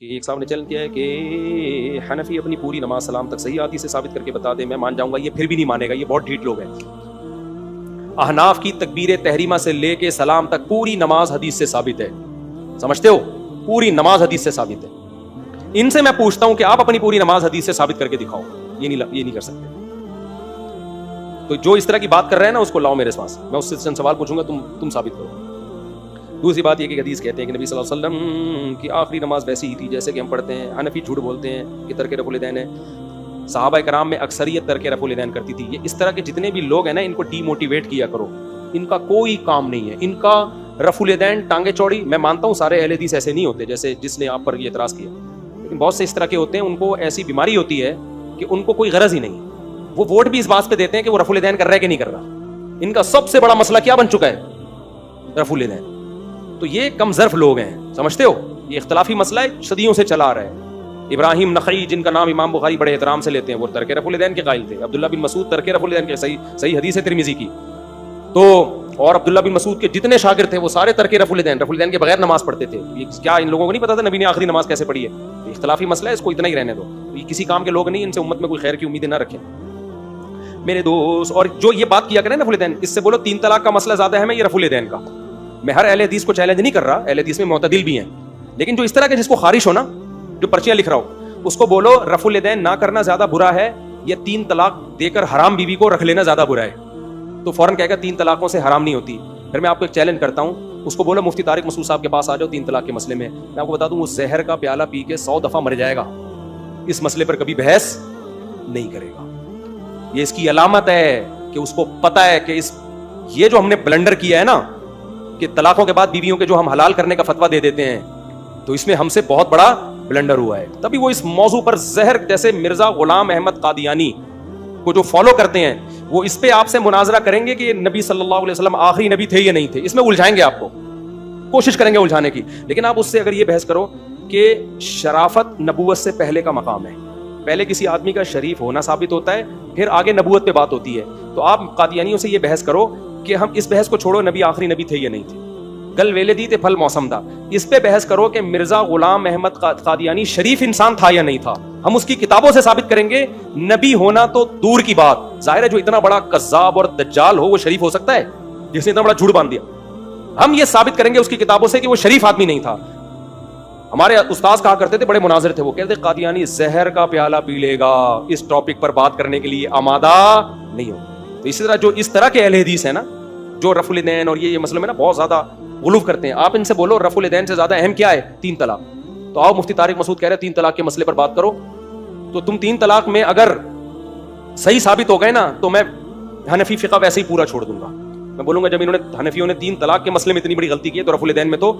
کہ ایک صاحب نے چیلنج کیا ہے کہ حنفی اپنی پوری نماز سلام تک صحیح حدیث سے ثابت کر کے بتا دے، میں مان جاؤں گا، یہ پھر بھی نہیں مانے گا، یہ بہت ڈھیٹ لوگ ہیں۔ احناف کی تکبیر تحریمہ سے لے کے سلام تک پوری نماز حدیث سے ثابت ہے، سمجھتے ہو؟ پوری نماز حدیث سے ثابت ہے۔ ان سے میں پوچھتا ہوں کہ آپ اپنی پوری نماز حدیث سے ثابت کر کے دکھاؤ، یہ نہیں کر سکتے۔ تو جو اس طرح کی بات کر رہے ہیں نا، اس کو لاؤ میرے پاس، میں اس سے چند سوال پوچھوں گا، تم ثابت کرو۔ دوسری بات یہ کہ حدیث کہتے ہیں کہ نبی صلی اللہ علیہ وسلم کی آخری نماز ویسی ہی تھی جیسے کہ ہم پڑھتے ہیں۔ حنفی جھوٹ بولتے ہیں کہ ترک رفع الیدین ہے، صحابہ کرام میں اکثریت ترک رفع الیدین کرتی تھی۔ یہ اس طرح کے جتنے بھی لوگ ہیں نا، ان کو ڈی موٹیویٹ کیا کرو، ان کا کوئی کام نہیں ہے، ان کا رفع الیدین ٹانگیں چوڑی۔ میں مانتا ہوں سارے اہل حدیث ایسے نہیں ہوتے جیسے جس نے آپ پر یہ اعتراض کیا، لیکن بہت سے اس طرح کے ہوتے ہیں، ان کو ایسی بیماری ہوتی ہے کہ ان کو کوئی غرض ہی نہیں، وہ ووٹ بھی اس بات پہ دیتے ہیں کہ وہ رفع الیدین کر رہا ہے کہ نہیں کر رہا۔ ان کا سب سے بڑا مسئلہ کیا بن چکا ہے؟ رفع الیدین۔ تو یہ کم ظرف لوگ ہیں، سمجھتے ہو؟ یہ اختلافی مسئلہ ہے، صدیوں سے چلا آ رہا ہے۔ ابراہیم نخعی، جن کا نام امام بخاری بڑے احترام سے لیتے ہیں، وہ ترک رفع الیدین کے قائل تھے۔ عبداللہ بن مسعود ترک رفع الیدین کے، صحیح حدیث ہے ترمذی کی۔ تو اور عبداللہ بن مسعود کے جتنے شاگرد تھے وہ سارے ترک رفع الیدین کے بغیر نماز پڑھتے تھے۔ کیا ان لوگوں کو نہیں پتا تھا نبی نے آخری نماز کیسے پڑھی ہے؟ یہ اختلافی مسئلہ ہے، اس کو اتنا ہی رہنے دو۔ یہ کسی کام کے لوگ نہیں، ان سے امت میں کوئی خیر کی امیدیں نہ رکھیں میرے دوست۔ اور جو یہ بات کیا کریں رفع الیدین، اس سے بولو 3 طلاق کا مسئلہ زیادہ اہم ہے یہ رفع الیدین کا۔ میں ہر اہل حدیث کو چیلنج نہیں کر رہا، اہل حدیث میں معتدل بھی ہیں، لیکن جو اس طرح کے جس کو خارش ہو نا، جو پرچیاں لکھ رہا ہو، اس کو بولو رفع الیدین نہ کرنا زیادہ برا ہے، یا 3 طلاق دے کر حرام بیوی کو رکھ لینا زیادہ برا ہے، تو فوراً کہے گا 3 طلاقوں سے حرام نہیں ہوتی۔ پھر میں آپ کو ایک چیلنج کرتا ہوں، اس کو بولو مفتی طارق مسعود صاحب کے پاس آ جاؤ 3 طلاق کے مسئلے میں، میں آپ کو بتا دوں وہ زہر کا پیالہ پی کے 100 دفعہ مر جائے گا، اس مسئلے پر کبھی بحث نہیں کرے گا۔ یہ اس کی علامت ہے کہ اس کو پتا ہے کہ یہ جو ہم نے بلنڈر کیا ہے نا، کہ طلاقوں کے بعد بیویوں کے جو ہم حلال کرنے کا فتویٰ دے دیتے ہیں، تو اس میں ہم سے بہت بڑا بلنڈر ہوا ہے۔ تبھی وہ اس موضوع پر زہر، جیسے مرزا غلام احمد قادیانی کو جو فالو کرتے ہیں، وہ اس پہ آپ سے مناظرہ کریں گے کہ یہ نبی صلی اللہ علیہ وسلم آخری نبی تھے یا نہیں تھے، اس میں الجھائیں گے، آپ کو کوشش کریں گے الجھانے کی۔ لیکن آپ اس سے اگر یہ بحث کرو کہ شرافت نبوت سے پہلے کا مقام ہے، پہلے کسی آدمی کا شریف ہونا ثابت ہوتا ہے، پھر آگے نبوت پہ بات ہوتی ہے، تو آپ قادیانیوں سے یہ بحث کرو کہ ہم اس بحث کو چھوڑو نبی آخری نبی تھے یا نہیں تھے، گل ویلے دی تے پھل موسم دا، اس پہ بحث کرو کہ مرزا غلام احمد قادیانی شریف انسان تھا یا نہیں تھا۔ ہم اس کی کتابوں سے ثابت کریں گے، نبی ہونا تو دور کی بات، ظاہر ہے جو اتنا بڑا کذاب اور دجال ہو وہ شریف ہو سکتا ہے، جس نے اتنا بڑا جھوٹ باندھ دیا۔ ہم یہ ثابت کریں گے اس کی کتابوں سے کہ وہ شریف آدمی نہیں تھا۔ ہمارے استاذ کہا کرتے تھے، بڑے مناظر تھے، وہ کہتے قادیانی زہر کا پیالہ پی لے گا، اس ٹاپک پر بات کرنے کے لیے آمادہ نہیں ہو۔ تو اسی طرح جو اس طرح کے اہل حدیث ہیں نا، جو رفع الیدین اور یہ مسئلے میں نا بہت زیادہ غلو کرتے ہیں، آپ ان سے بولو رفع الیدین سے زیادہ اہم کیا ہے؟ 3 طلاق۔ تو آؤ مفتی طارق مسعود کہہ رہے ہیں 3 طلاق کے مسئلے پر بات کرو، تو تم 3 طلاق میں اگر صحیح ثابت ہو گئے نا، تو میں حنفی فقہ ویسے ہی پورا چھوڑ دوں گا۔ میں بولوں گا جب انہوں نے حنفیوں نے 3 طلاق کے مسئلے میں اتنی بڑی غلطی کی ہے، تو رفع الیدین میں تو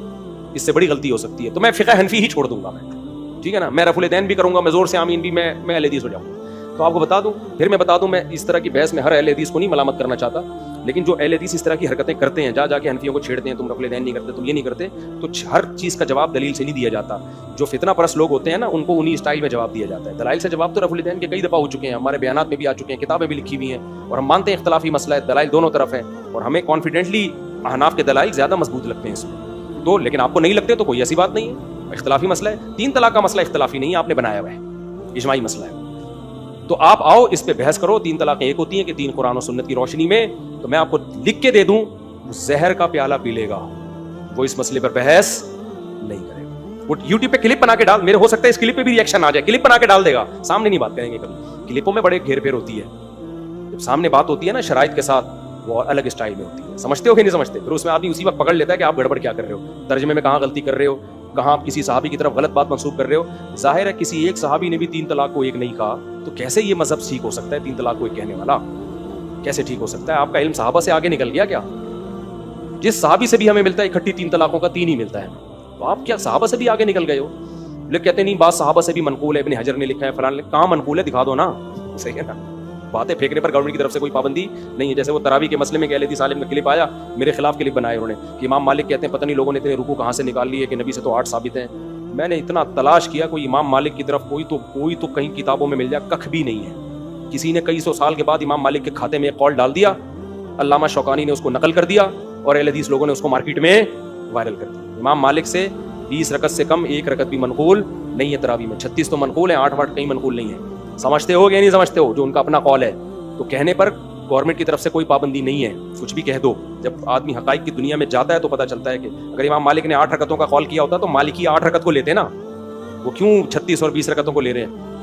اس سے بڑی غلطی ہو سکتی ہے، تو میں فقہ حنفی ہی چھوڑ دوں گا، میں ٹھیک ہے نا، میں رفع الیدین بھی کروں گا، میں زور سے آمین بھی، میں اہل حدیث ہو جاؤں گا۔ تو آپ کو بتا دوں، پھر میں بتا دوں، میں اس طرح کی بحث میں ہر اہل حدیث کو نہیں ملامت کرنا چاہتا، لیکن جو اہل حدیث اس طرح کی حرکتیں کرتے ہیں، جا کے حنفیوں کو چھیڑتے ہیں، تم رفع الیدین نہیں کرتے، تم یہ نہیں کرتے، تو ہر چیز کا جواب دلیل سے نہیں دیا جاتا۔ جو فتنہ پرست لوگ ہوتے ہیں نا، ان کو انہی اسٹائل میں جواب دیا جاتا ہے۔ دلائل سے جواب تو رفع الیدین کے کئی دفعہ ہو چکے ہیں، ہمارے بیانات میں بھی آ چکے ہیں، کتابیں بھی لکھی ہوئی ہیں، اور ہم مانتے ہیں اختلافی مسئلہ ہے، دلائل دونوں طرف ہیں، اور ہمیں کانفیڈنٹلی احناف کے دلائل زیادہ مضبوط لگتے ہیں اس میں، تو لیکن آپ کو نہیں لگتے تو کوئی ایسی بات نہیں ہے، اختلافی مسئلہ ہے۔ 3 طلاق کا مسئلہ اختلافی نہیں ہے، آپ نے بنایا ہوا ہے، اجماعی مسئلہ ہے۔ تو آپ آؤ اس پہ بحث کرو، 3 طلاقیں ایک ہوتی ہیں کہ 3 قرآن و سنت کی روشنی میں، تو میں آپ کو لکھ کے دے دوں، زہر کا پیالہ پی لے گا، وہ اس مسئلے پر بحث نہیں کرے گا۔ وہ یوٹیوب پہ کلپ بنا کے ڈال، میرے ہو سکتا ہے اس کلپ پہ بھی ریئیکشن آ جائے، کلپ بنا کے ڈال دے گا، سامنے نہیں بات کریں گے کبھی۔ کلپوں میں بڑے گھیر پھیر ہوتی ہے، جب سامنے بات ہوتی ہے نا شرائط کے ساتھ، وہ الگ اسٹائل میں ہوتی ہے، سمجھتے ہو کہ نہیں سمجھتے؟ پھر اس میں آدمی اسی وقت پکڑ لیتا ہے کہ آپ گڑبڑ کیا کر رہے ہو، ترجمے میں کہاں غلطی کر رہے ہو، کہاں آپ کسی صحابی کی طرف غلط بات منسوب کر رہے ہو۔ ظاہر ہے کسی ایک صحابی نے بھی 3 طلاق کو ایک نہیں کہا، تو کیسے یہ مذہب ٹھیک ہو سکتا ہے؟ 3 طلاق کو ایک کہنے والا کیسے ٹھیک ہو سکتا ہے؟ آپ کا علم صحابہ سے آگے نکل گیا کیا؟ جس صحابی سے بھی ہمیں ملتا ہے اکٹھی 3 طلاقوں کا 3 ہی ملتا ہے، تو آپ کیا صحابہ سے بھی آگے نکل گئے ہو؟ لوگ کہتے ہیں نہیں بات صحابہ سے بھی منقول ہے، ابن حجر نے لکھا ہے، فلاں نے کہاں منقول ہے، دکھا دو نا، صحیح ہے نا؟ باتیں پھینکنے پر گورنمنٹ کی طرف سے کوئی پابندی نہیں ہے۔ جیسے وہ تراویح کے مسئلے میں اہل حدیث عالم کا کلپ آیا، میرے خلاف کلپ بنائے انہوں نے کہ امام مالک کہتے ہیں پتہ نہیں لوگوں نے اتنے رکوع کہاں سے نکال لیے کہ نبی سے تو 8 ثابت ہیں۔ میں نے اتنا تلاش کیا، کوئی امام مالک کی طرف کوئی تو کہیں کتابوں میں مل جائے، ککھ بھی نہیں ہے۔ کسی نے کئی 100 سال کے بعد امام مالک کے کھاتے میں ایک قول ڈال دیا، علامہ شوکانی نے اس کو نقل کر دیا، اور اہل حدیث لوگوں نے اس کو مارکیٹ میں وائرل کر دیا۔ امام مالک سے 20 رکعت سے کم 1 رکعت بھی منقول نہیں ہے تراویح میں. 36 تو منقول ہیں, 8 کہیں منقول نہیں ہے. سمجھتے ہو یا نہیں سمجھتے ہو؟ جو ان کا اپنا قول ہے. تو کہنے پر گورنمنٹ کی طرف سے کوئی پابندی نہیں ہے, کچھ بھی کہہ دو. جب آدمی حقائق کی دنیا میں جاتا ہے تو پتہ چلتا ہے کہ اگر امام مالک نے 8 رکعتوں کا قول کیا ہوتا تو مالکی 8 رکعت کو لیتے نا, وہ کیوں 36 اور 20 رکعتوں کو لے رہے ہیں؟